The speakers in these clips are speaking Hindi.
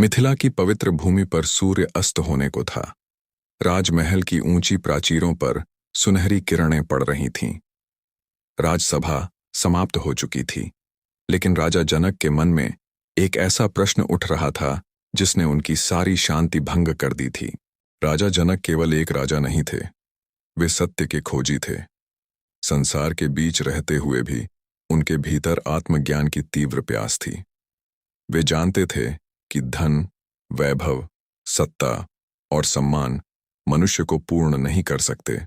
मिथिला की पवित्र भूमि पर सूर्य अस्त होने को था। राजमहल की ऊंची प्राचीरों पर सुनहरी किरणें पड़ रही थीं। राजसभा समाप्त हो चुकी थी, लेकिन राजा जनक के मन में एक ऐसा प्रश्न उठ रहा था जिसने उनकी सारी शांति भंग कर दी थी। राजा जनक केवल एक राजा नहीं थे, वे सत्य के खोजी थे। संसार के बीच रहते हुए भी उनके भीतर आत्मज्ञान की तीव्र प्यास थी। वे जानते थे कि धन, वैभव, सत्ता और सम्मान मनुष्य को पूर्ण नहीं कर सकते।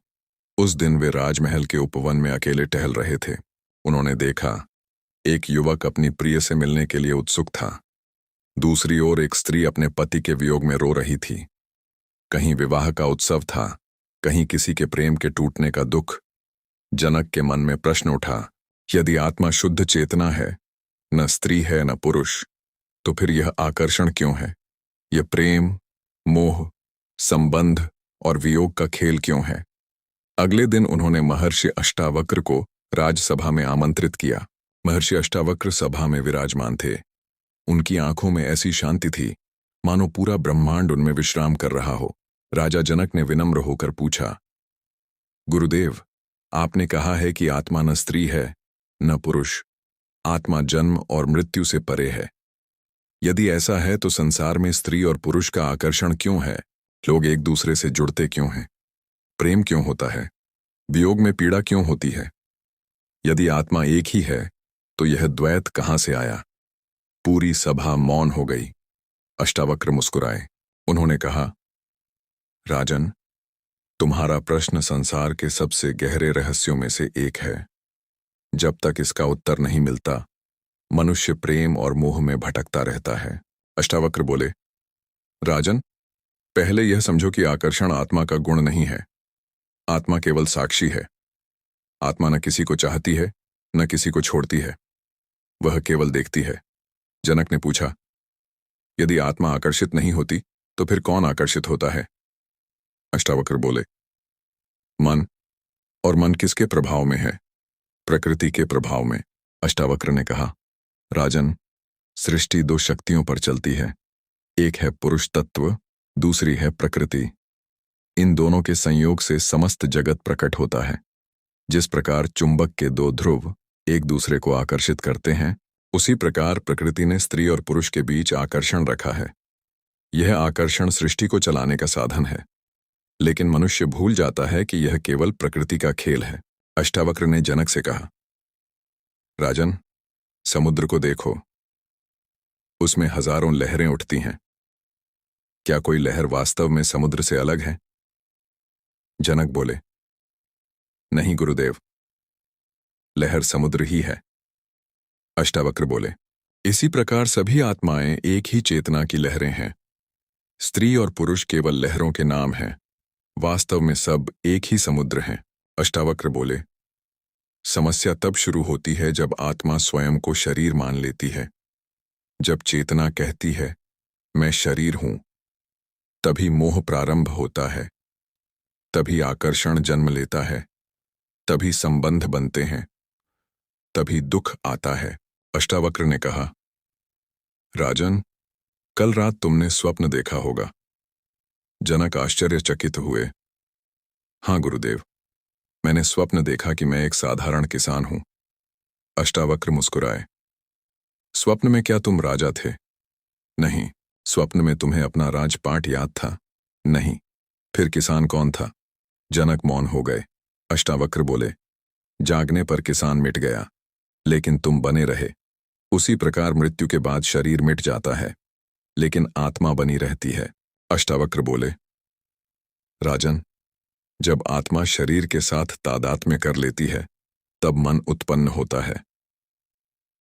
उस दिन वे राजमहल के उपवन में अकेले टहल रहे थे। उन्होंने देखा, एक युवक अपनी प्रिय से मिलने के लिए उत्सुक था। दूसरी ओर एक स्त्री अपने पति के वियोग में रो रही थी। कहीं विवाह का उत्सव था, कहीं किसी के प्रेम के टूटने का दुख। जनक के मन में प्रश्न उठा, यदि आत्मा शुद्ध चेतना है, न स्त्री है न पुरुष, तो फिर यह आकर्षण क्यों है? यह प्रेम, मोह, संबंध और वियोग का खेल क्यों है? अगले दिन उन्होंने महर्षि अष्टावक्र को राजसभा में आमंत्रित किया। महर्षि अष्टावक्र सभा में विराजमान थे। उनकी आंखों में ऐसी शांति थी मानो पूरा ब्रह्मांड उनमें विश्राम कर रहा हो। राजा जनक ने विनम्र होकर पूछा, गुरुदेव, आपने कहा है कि आत्मा न स्त्री है न पुरुष, आत्मा जन्म और मृत्यु से परे है। यदि ऐसा है तो संसार में स्त्री और पुरुष का आकर्षण क्यों है? लोग एक दूसरे से जुड़ते क्यों हैं? प्रेम क्यों होता है? वियोग में पीड़ा क्यों होती है? यदि आत्मा एक ही है तो यह द्वैत कहां से आया? पूरी सभा मौन हो गई। अष्टावक्र मुस्कुराए। उन्होंने कहा, राजन, तुम्हारा प्रश्न संसार के सबसे गहरे रहस्यों में से एक है। जब तक इसका उत्तर नहीं मिलता, मनुष्य प्रेम और मोह में भटकता रहता है। अष्टावक्र बोले, राजन, पहले यह समझो कि आकर्षण आत्मा का गुण नहीं है। आत्मा केवल साक्षी है। आत्मा न किसी को चाहती है न किसी को छोड़ती है, वह केवल देखती है। जनक ने पूछा, यदि आत्मा आकर्षित नहीं होती तो फिर कौन आकर्षित होता है? अष्टावक्र बोले, मन। और मन किसके प्रभाव में है? प्रकृति के प्रभाव में। अष्टावक्र ने कहा, राजन, सृष्टि दो शक्तियों पर चलती है। एक है पुरुष तत्व, दूसरी है प्रकृति। इन दोनों के संयोग से समस्त जगत प्रकट होता है। जिस प्रकार चुंबक के दो ध्रुव एक दूसरे को आकर्षित करते हैं, उसी प्रकार प्रकृति ने स्त्री और पुरुष के बीच आकर्षण रखा है। यह आकर्षण सृष्टि को चलाने का साधन है, लेकिन मनुष्य भूल जाता है कि यह केवल प्रकृति का खेल है। अष्टावक्र ने जनक से कहा, राजन, समुद्र को देखो, उसमें हजारों लहरें उठती हैं। क्या कोई लहर वास्तव में समुद्र से अलग है? जनक बोले, नहीं गुरुदेव, लहर समुद्र ही है। अष्टावक्र बोले, इसी प्रकार सभी आत्माएं एक ही चेतना की लहरें हैं। स्त्री और पुरुष केवल लहरों के नाम हैं, वास्तव में सब एक ही समुद्र हैं। अष्टावक्र बोले, समस्या तब शुरू होती है जब आत्मा स्वयं को शरीर मान लेती है। जब चेतना कहती है, मैं शरीर हूं, तभी मोह प्रारंभ होता है, तभी आकर्षण जन्म लेता है, तभी संबंध बनते हैं, तभी दुख आता है। अष्टावक्र ने कहा, राजन, कल रात तुमने स्वप्न देखा होगा। जनक आश्चर्यचकित हुए। हाँ गुरुदेव, मैंने स्वप्न देखा कि मैं एक साधारण किसान हूं। अष्टावक्र मुस्कुराए। स्वप्न में क्या तुम राजा थे? नहीं। स्वप्न में तुम्हें अपना राजपाट याद था? नहीं। फिर किसान कौन था? जनक मौन हो गए। अष्टावक्र बोले, जागने पर किसान मिट गया, लेकिन तुम बने रहे। उसी प्रकार मृत्यु के बाद शरीर मिट जाता है, लेकिन आत्मा बनी रहती है। अष्टावक्र बोले, राजन, जब आत्मा शरीर के साथ तादात्म्य कर लेती है, तब मन उत्पन्न होता है।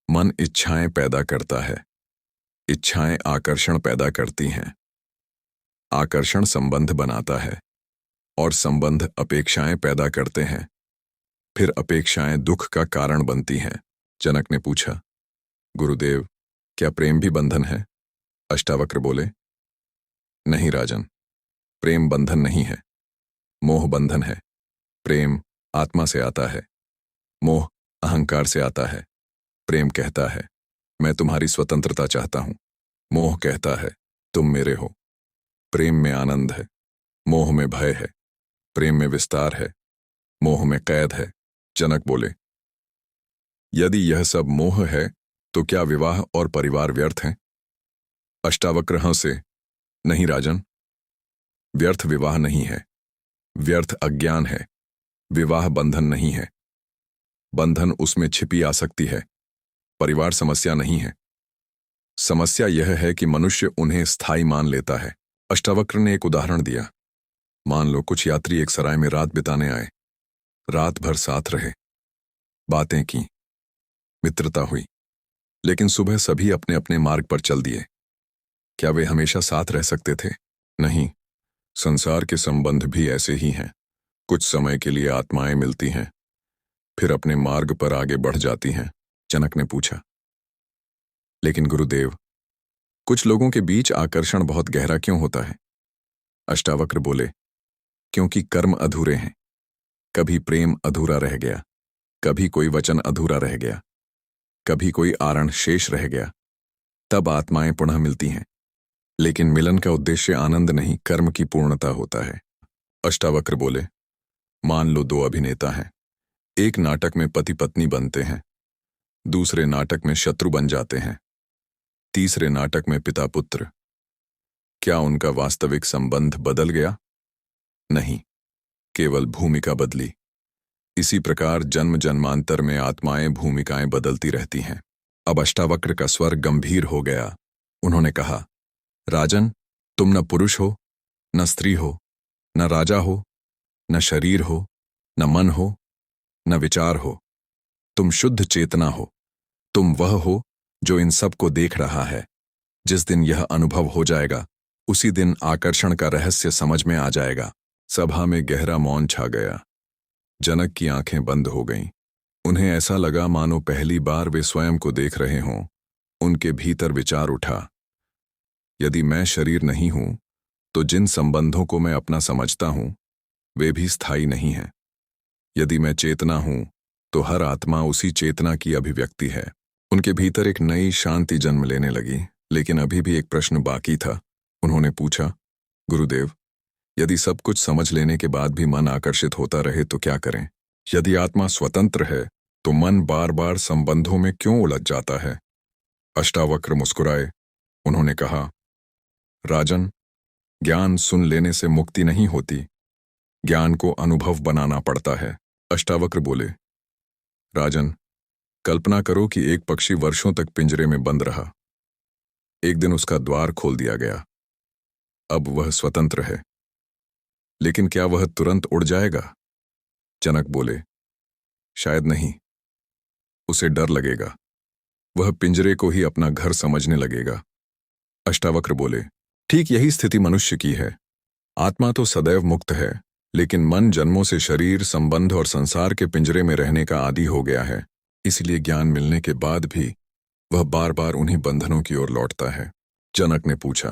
मन इच्छाएं पैदा करता है। इच्छाएं आकर्षण पैदा करती हैं। आकर्षण संबंध बनाता है, और संबंध अपेक्षाएं पैदा करते हैं। फिर अपेक्षाएं दुख का कारण बनती हैं। जनक ने पूछा, गुरुदेव, क्या प्रेम भी बंधन है? अष्टावक्र बोले, नहीं राजन, प्रेम बंधन नहीं है, मोह बंधन है। प्रेम आत्मा से आता है, मोह अहंकार से आता है। प्रेम कहता है, मैं तुम्हारी स्वतंत्रता चाहता हूं। मोह कहता है, तुम मेरे हो। प्रेम में आनंद है, मोह में भय है। प्रेम में विस्तार है, मोह में कैद है। जनक बोले, यदि यह सब मोह है तो क्या विवाह और परिवार व्यर्थ हैं? अष्टावक्र हंसे, नहीं राजन, व्यर्थ विवाह नहीं है, व्यर्थ अज्ञान है। विवाह बंधन नहीं है, बंधन उसमें छिपी आ सकती है। परिवार समस्या नहीं है, समस्या यह है कि मनुष्य उन्हें स्थायी मान लेता है। अष्टावक्र ने एक उदाहरण दिया। मान लो कुछ यात्री एक सराय में रात बिताने आए। रात भर साथ रहे, बातें की, मित्रता हुई, लेकिन सुबह सभी अपने अपने मार्ग पर चल दिए। क्या वे हमेशा साथ रह सकते थे? नहीं। संसार के संबंध भी ऐसे ही हैं। कुछ समय के लिए आत्माएं मिलती हैं, फिर अपने मार्ग पर आगे बढ़ जाती हैं। जनक ने पूछा, लेकिन गुरुदेव, कुछ लोगों के बीच आकर्षण बहुत गहरा क्यों होता है? अष्टावक्र बोले, क्योंकि कर्म अधूरे हैं। कभी प्रेम अधूरा रह गया, कभी कोई वचन अधूरा रह गया, कभी कोई आरण शेष रह गया, तब आत्माएं पुनः मिलती हैं। लेकिन मिलन का उद्देश्य आनंद नहीं, कर्म की पूर्णता होता है। अष्टावक्र बोले, मान लो दो अभिनेता हैं। एक नाटक में पति पत्नी बनते हैं, दूसरे नाटक में शत्रु बन जाते हैं, तीसरे नाटक में पिता पुत्र। क्या उनका वास्तविक संबंध बदल गया? नहीं, केवल भूमिका बदली। इसी प्रकार जन्म जन्मांतर में आत्माएं भूमिकाएं बदलती रहती हैं। अब अष्टावक्र का स्वर गंभीर हो गया। उन्होंने कहा, राजन, तुम न पुरुष हो, न स्त्री हो, न राजा हो, न शरीर हो, न मन हो, न विचार हो। तुम शुद्ध चेतना हो। तुम वह हो जो इन सब को देख रहा है। जिस दिन यह अनुभव हो जाएगा, उसी दिन आकर्षण का रहस्य समझ में आ जाएगा। सभा में गहरा मौन छा गया। जनक की आंखें बंद हो गईं। उन्हें ऐसा लगा मानो पहली बार वे स्वयं को देख रहे हों। उनके भीतर विचार उठा, यदि मैं शरीर नहीं हूं, तो जिन संबंधों को मैं अपना समझता हूं, वे भी स्थायी नहीं हैं। यदि मैं चेतना हूं, तो हर आत्मा उसी चेतना की अभिव्यक्ति है। उनके भीतर एक नई शांति जन्म लेने लगी, लेकिन अभी भी एक प्रश्न बाकी था। उन्होंने पूछा, गुरुदेव, यदि सब कुछ समझ लेने के बाद भी मन आकर्षित होता रहे तो क्या करें? यदि आत्मा स्वतंत्र है, तो मन बार बार संबंधों में क्यों उलझ जाता है? अष्टावक्र मुस्कुराए। उन्होंने कहा, राजन, ज्ञान सुन लेने से मुक्ति नहीं होती, ज्ञान को अनुभव बनाना पड़ता है। अष्टावक्र बोले, राजन, कल्पना करो कि एक पक्षी वर्षों तक पिंजरे में बंद रहा। एक दिन उसका द्वार खोल दिया गया। अब वह स्वतंत्र है, लेकिन क्या वह तुरंत उड़ जाएगा? जनक बोले, शायद नहीं। उसे डर लगेगा, वह पिंजरे को ही अपना घर समझने लगेगा। अष्टावक्र बोले, ठीक यही स्थिति मनुष्य की है। आत्मा तो सदैव मुक्त है, लेकिन मन जन्मों से शरीर, संबंध और संसार के पिंजरे में रहने का आदी हो गया है। इसलिए ज्ञान मिलने के बाद भी वह बार बार उन्हीं बंधनों की ओर लौटता है। जनक ने पूछा,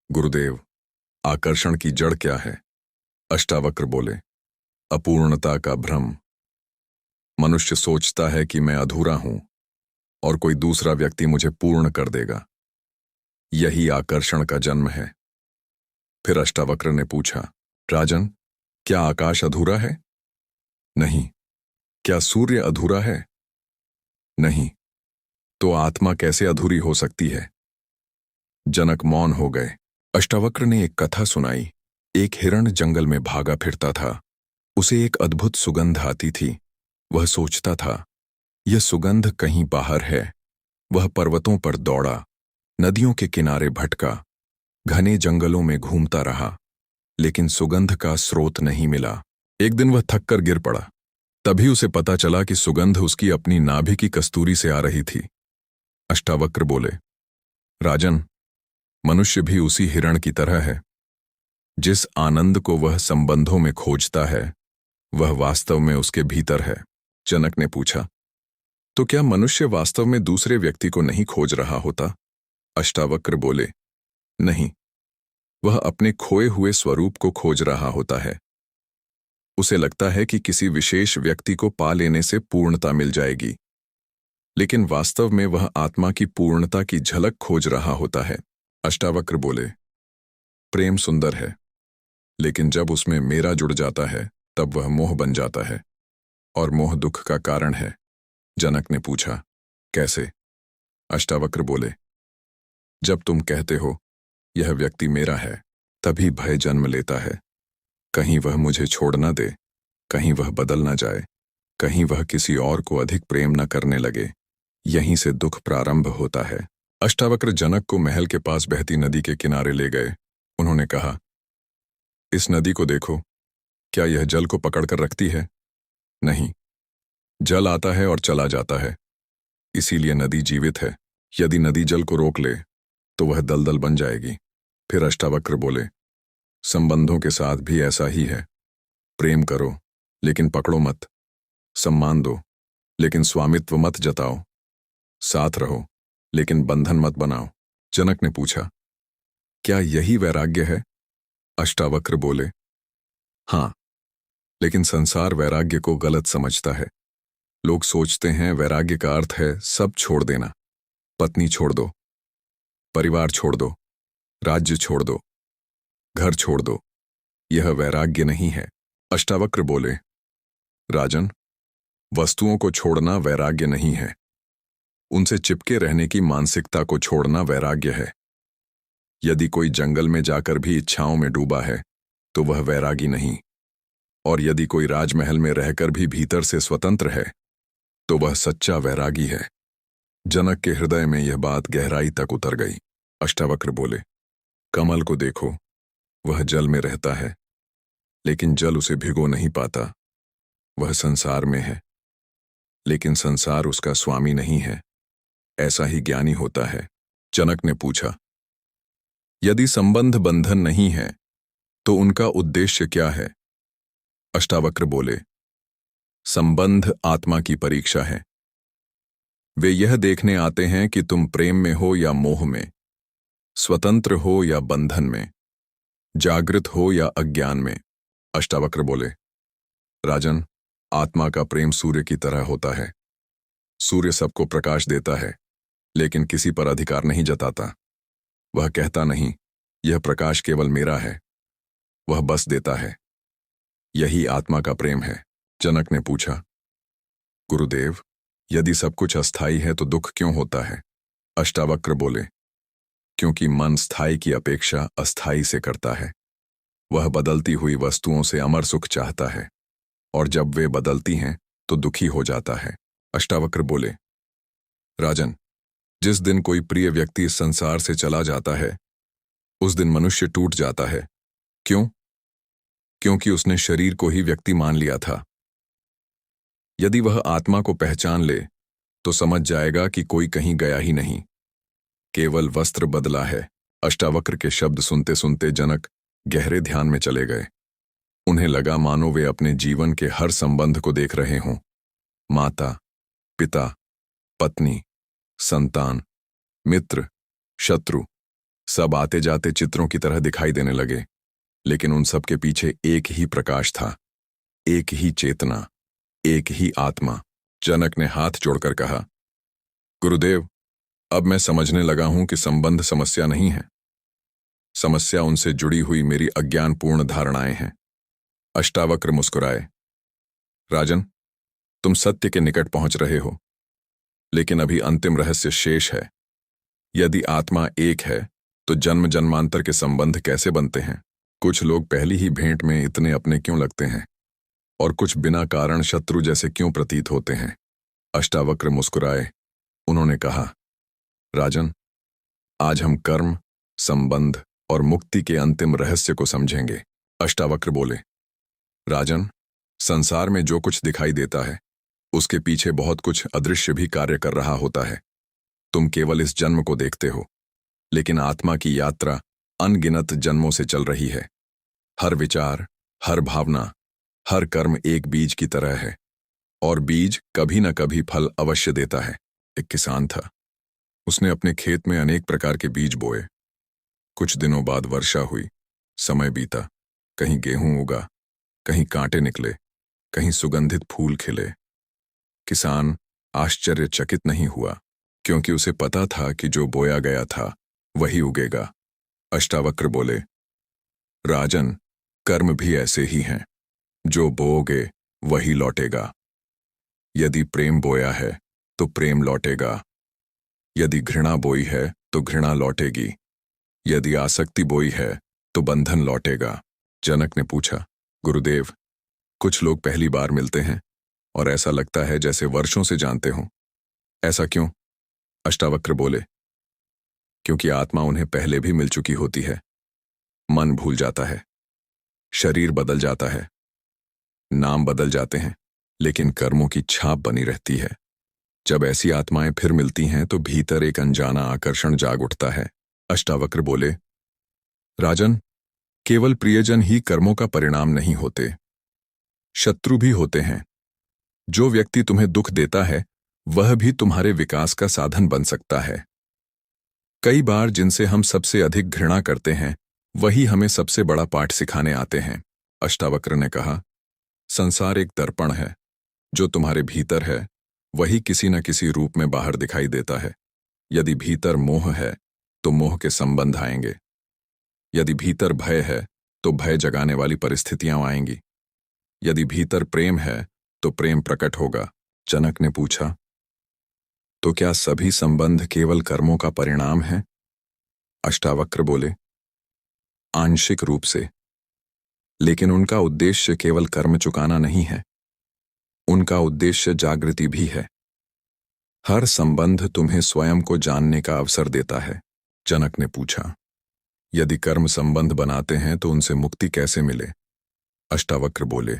गुरुदेव, आकर्षण की जड़ क्या है? अष्टावक्र बोले, अपूर्णता का भ्रम। मनुष्य सोचता है कि मैं अधूरा हूं और कोई दूसरा व्यक्ति मुझे पूर्ण कर देगा। यही आकर्षण का जन्म है। फिर अष्टावक्र ने पूछा, राजन, क्या आकाश अधूरा है? नहीं। क्या सूर्य अधूरा है? नहीं। तो आत्मा कैसे अधूरी हो सकती है? जनक मौन हो गए। अष्टावक्र ने एक कथा सुनाई। एक हिरण जंगल में भागा फिरता था। उसे एक अद्भुत सुगंध आती थी। वह सोचता था, यह सुगंध कहीं बाहर है। वह पर्वतों पर दौड़ा, नदियों के किनारे भटका, घने जंगलों में घूमता रहा, लेकिन सुगंध का स्रोत नहीं मिला। एक दिन वह थककर गिर पड़ा। तभी उसे पता चला कि सुगंध उसकी अपनी नाभि की कस्तूरी से आ रही थी। अष्टावक्र बोले, राजन, मनुष्य भी उसी हिरण की तरह है। जिस आनंद को वह संबंधों में खोजता है, वह वास्तव में उसके भीतर है। जनक ने पूछा, तो क्या मनुष्य वास्तव में दूसरे व्यक्ति को नहीं खोज रहा होता? अष्टावक्र बोले, नहीं, वह अपने खोए हुए स्वरूप को खोज रहा होता है। उसे लगता है कि किसी विशेष व्यक्ति को पा लेने से पूर्णता मिल जाएगी, लेकिन वास्तव में वह आत्मा की पूर्णता की झलक खोज रहा होता है। अष्टावक्र बोले, प्रेम सुंदर है, लेकिन जब उसमें मेरा जुड़ जाता है तब वह मोह बन जाता है, और मोह दुख का कारण है। जनक ने पूछा, कैसे? अष्टावक्र बोले, जब तुम कहते हो यह व्यक्ति मेरा है, तभी भय जन्म लेता है। कहीं वह मुझे छोड़ न दे, कहीं वह बदल न जाए, कहीं वह किसी और को अधिक प्रेम न करने लगे। यहीं से दुख प्रारंभ होता है। अष्टावक्र जनक को महल के पास बहती नदी के किनारे ले गए। उन्होंने कहा, इस नदी को देखो, क्या यह जल को पकड़कर रखती है? नहीं, जल आता है और चला जाता है, इसीलिए नदी जीवित है। यदि नदी जल को रोक ले तो वह दलदल बन जाएगी। फिर अष्टावक्र बोले, संबंधों के साथ भी ऐसा ही है। प्रेम करो लेकिन पकड़ो मत, सम्मान दो लेकिन स्वामित्व मत जताओ, साथ रहो लेकिन बंधन मत बनाओ। जनक ने पूछा, क्या यही वैराग्य है? अष्टावक्र बोले, हाँ, लेकिन संसार वैराग्य को गलत समझता है। लोग सोचते हैं वैराग्य का अर्थ है सब छोड़ देना, पत्नी छोड़ दो, परिवार छोड़ दो, राज्य छोड़ दो, घर छोड़ दो। यह वैराग्य नहीं है। अष्टावक्र बोले, राजन, वस्तुओं को छोड़ना वैराग्य नहीं है, उनसे चिपके रहने की मानसिकता को छोड़ना वैराग्य है। यदि कोई जंगल में जाकर भी इच्छाओं में डूबा है तो वह वैरागी नहीं, और यदि कोई राजमहल में रहकर भी भीतर से स्वतंत्र है तो वह सच्चा वैरागी है। जनक के हृदय में यह बात गहराई तक उतर गई। अष्टावक्र बोले, कमल को देखो, वह जल में रहता है, लेकिन जल उसे भिगो नहीं पाता। वह संसार में है, लेकिन संसार उसका स्वामी नहीं है। ऐसा ही ज्ञानी होता है। जनक ने पूछा, यदि संबंध बंधन नहीं है तो उनका उद्देश्य क्या है? अष्टावक्र बोले, संबंध आत्मा की परीक्षा है। वे यह देखने आते हैं कि तुम प्रेम में हो या मोह में, स्वतंत्र हो या बंधन में, जागृत हो या अज्ञान में। अष्टावक्र बोले, राजन, आत्मा का प्रेम सूर्य की तरह होता है। सूर्य सबको प्रकाश देता है, लेकिन किसी पर अधिकार नहीं जताता। वह कहता नहीं, यह प्रकाश केवल मेरा है, वह बस देता है। यही आत्मा का प्रेम है। जनक ने पूछा, गुरुदेव, यदि सब कुछ अस्थाई है तो दुख क्यों होता है? अष्टावक्र बोले, क्योंकि मन स्थायी की अपेक्षा अस्थाई से करता है। वह बदलती हुई वस्तुओं से अमर सुख चाहता है, और जब वे बदलती हैं तो दुखी हो जाता है। अष्टावक्र बोले, राजन, जिस दिन कोई प्रिय व्यक्ति इस संसार से चला जाता है उस दिन मनुष्य टूट जाता है। क्यों? क्योंकि उसने शरीर को ही व्यक्ति मान लिया था। यदि वह आत्मा को पहचान ले तो समझ जाएगा कि कोई कहीं गया ही नहीं, केवल वस्त्र बदला है। अष्टावक्र के शब्द सुनते सुनते जनक गहरे ध्यान में चले गए। उन्हें लगा मानो वे अपने जीवन के हर संबंध को देख रहे हों। माता, पिता, पत्नी, संतान, मित्र, शत्रु, सब आते जाते चित्रों की तरह दिखाई देने लगे, लेकिन उन सब के पीछे एक ही प्रकाश था, एक ही चेतना, एक ही आत्मा। जनक ने हाथ जोड़कर कहा, गुरुदेव, अब मैं समझने लगा हूं कि संबंध समस्या नहीं है, समस्या उनसे जुड़ी हुई मेरी अज्ञानपूर्ण धारणाएं हैं। अष्टावक्र मुस्कुराए, राजन, तुम सत्य के निकट पहुंच रहे हो, लेकिन अभी अंतिम रहस्य शेष है। यदि आत्मा एक है तो जन्म जन्मांतर के संबंध कैसे बनते हैं? कुछ लोग पहली ही भेंट में इतने अपने क्यों लगते हैं, और कुछ बिना कारण शत्रु जैसे क्यों प्रतीत होते हैं? अष्टावक्र मुस्कुराए। उन्होंने कहा, राजन, आज हम कर्म, संबंध और मुक्ति के अंतिम रहस्य को समझेंगे। अष्टावक्र बोले, राजन, संसार में जो कुछ दिखाई देता है उसके पीछे बहुत कुछ अदृश्य भी कार्य कर रहा होता है। तुम केवल इस जन्म को देखते हो, लेकिन आत्मा की यात्रा अनगिनत जन्मों से चल रही है। हर विचार, हर भावना, हर कर्म एक बीज की तरह है, और बीज कभी न कभी फल अवश्य देता है। एक किसान था, उसने अपने खेत में अनेक प्रकार के बीज बोए। कुछ दिनों बाद वर्षा हुई, समय बीता, कहीं गेहूं उगा, कहीं कांटे निकले, कहीं सुगंधित फूल खिले। किसान आश्चर्यचकित नहीं हुआ, क्योंकि उसे पता था कि जो बोया गया था वही उगेगा। अष्टावक्र बोले, राजन, कर्म भी ऐसे ही हैं। जो बोओगे वही लौटेगा। यदि प्रेम बोया है तो प्रेम लौटेगा। यदि घृणा बोई है तो घृणा लौटेगी। यदि आसक्ति बोई है तो बंधन लौटेगा। जनक ने पूछा, गुरुदेव, कुछ लोग पहली बार मिलते हैं और ऐसा लगता है जैसे वर्षों से जानते हों। ऐसा क्यों? अष्टावक्र बोले, क्योंकि आत्मा उन्हें पहले भी मिल चुकी होती है। मन भूल जाता है, शरीर बदल जाता है, नाम बदल जाते हैं, लेकिन कर्मों की छाप बनी रहती है। जब ऐसी आत्माएं फिर मिलती हैं तो भीतर एक अनजाना आकर्षण जाग उठता है। अष्टावक्र बोले, राजन, केवल प्रियजन ही कर्मों का परिणाम नहीं होते, शत्रु भी होते हैं। जो व्यक्ति तुम्हें दुख देता है वह भी तुम्हारे विकास का साधन बन सकता है। कई बार जिनसे हम सबसे अधिक घृणा करते हैं वही हमें सबसे बड़ा पाठ सिखाने आते हैं। अष्टावक्र ने कहा, संसार एक दर्पण है। जो तुम्हारे भीतर है वही किसी न किसी रूप में बाहर दिखाई देता है। यदि भीतर मोह है तो मोह के संबंध आएंगे। यदि भीतर भय है तो भय जगाने वाली परिस्थितियां आएंगी। यदि भीतर प्रेम है तो प्रेम प्रकट होगा। जनक ने पूछा, तो क्या सभी संबंध केवल कर्मों का परिणाम है? अष्टावक्र बोले, आंशिक रूप से, लेकिन उनका उद्देश्य केवल कर्म चुकाना नहीं है। उनका उद्देश्य जागृति भी है। हर संबंध तुम्हें स्वयं को जानने का अवसर देता है। जनक ने पूछा, यदि कर्म संबंध बनाते हैं तो उनसे मुक्ति कैसे मिले? अष्टावक्र बोले,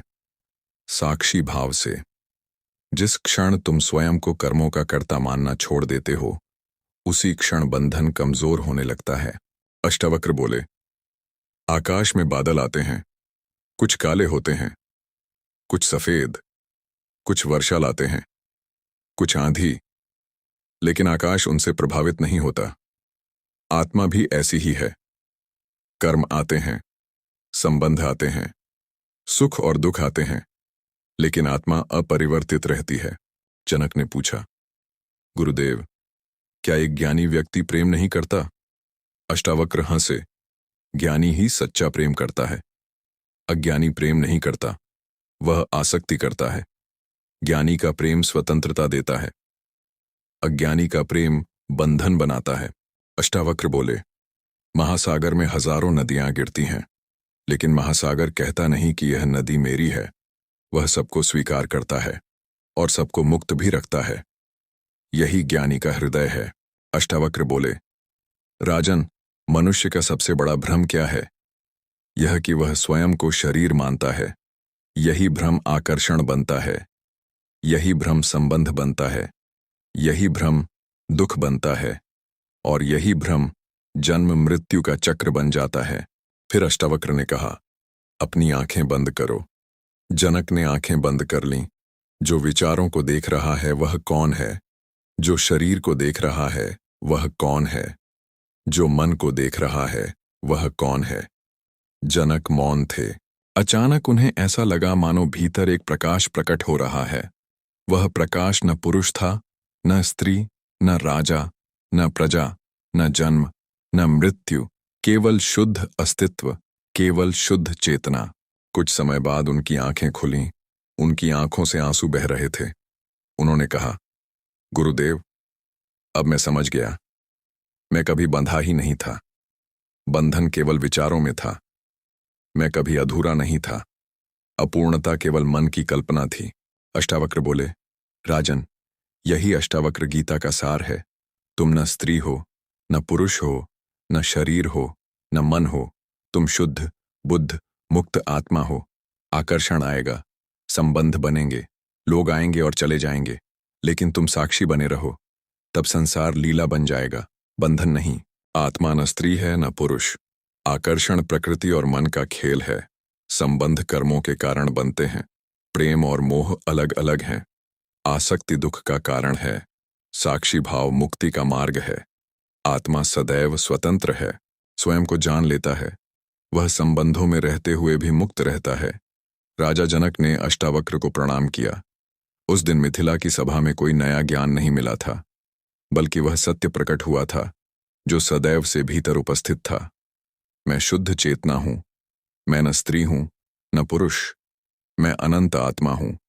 साक्षी भाव से। जिस क्षण तुम स्वयं को कर्मों का कर्ता मानना छोड़ देते हो उसी क्षण बंधन कमजोर होने लगता है। अष्टावक्र बोले, आकाश में बादल आते हैं, कुछ काले होते हैं, कुछ सफेद, कुछ वर्षा लाते हैं, कुछ आंधी, लेकिन आकाश उनसे प्रभावित नहीं होता। आत्मा भी ऐसी ही है। कर्म आते हैं, संबंध आते हैं, सुख और दुख आते हैं, लेकिन आत्मा अपरिवर्तित रहती है। जनक ने पूछा, गुरुदेव, क्या एक ज्ञानी व्यक्ति प्रेम नहीं करता? अष्टावक्र हंसे, ज्ञानी ही सच्चा प्रेम करता है। अज्ञानी प्रेम नहीं करता, वह आसक्ति करता है। ज्ञानी का प्रेम स्वतंत्रता देता है, अज्ञानी का प्रेम बंधन बनाता है। अष्टावक्र बोले, महासागर में हजारों नदियां गिरती हैं, लेकिन महासागर कहता नहीं कि यह नदी मेरी है। वह सबको स्वीकार करता है और सबको मुक्त भी रखता है। यही ज्ञानी का हृदय है। अष्टावक्र बोले, राजन, मनुष्य का सबसे बड़ा भ्रम क्या है? यह कि वह स्वयं को शरीर मानता है। यही भ्रम आकर्षण बनता है, यही भ्रम संबंध बनता है, यही भ्रम दुख बनता है, और यही भ्रम जन्म मृत्यु का चक्र बन जाता है। फिर अष्टावक्र ने कहा, अपनी आंखें बंद करो। जनक ने आंखें बंद कर लीं। जो विचारों को देख रहा है वह कौन है? जो शरीर को देख रहा है वह कौन है? जो मन को देख रहा है वह कौन है? जनक मौन थे। अचानक उन्हें ऐसा लगा मानो भीतर एक प्रकाश प्रकट हो रहा है। वह प्रकाश न पुरुष था, न स्त्री, न राजा, न प्रजा, न जन्म, न मृत्यु, केवल शुद्ध अस्तित्व, केवल शुद्ध चेतना। कुछ समय बाद उनकी आंखें खुलीं। उनकी आंखों से आंसू बह रहे थे। उन्होंने कहा, गुरुदेव, अब मैं समझ गया। मैं कभी बंधा ही नहीं था। बंधन केवल विचारों में था। मैं कभी अधूरा नहीं था। अपूर्णता केवल मन की कल्पना थी। अष्टावक्र बोले, राजन, यही अष्टावक्र गीता का सार है। तुम न स्त्री हो, न पुरुष हो, न शरीर हो, न मन हो। तुम शुद्ध, बुद्ध, मुक्त आत्मा हो। आकर्षण आएगा, संबंध बनेंगे, लोग आएंगे और चले जाएंगे, लेकिन तुम साक्षी बने रहो। तब संसार लीला बन जाएगा, बंधन नहीं। आत्मा न स्त्री है न पुरुष। आकर्षण प्रकृति और मन का खेल है। संबंध कर्मों के कारण बनते हैं। प्रेम और मोह अलग अलग हैं। आसक्ति दुख का कारण है। साक्षी भाव मुक्ति का मार्ग है। आत्मा सदैव स्वतंत्र है, स्वयं को जान लेता है। वह संबंधों में रहते हुए भी मुक्त रहता है। राजा जनक ने अष्टावक्र को प्रणाम किया। उस दिन मिथिला की सभा में कोई नया ज्ञान नहीं मिला था, बल्कि वह सत्य प्रकट हुआ था जो सदैव से भीतर उपस्थित था। मैं शुद्ध चेतना हूं, मैं न स्त्री हूं न पुरुष, मैं अनंत आत्मा हूं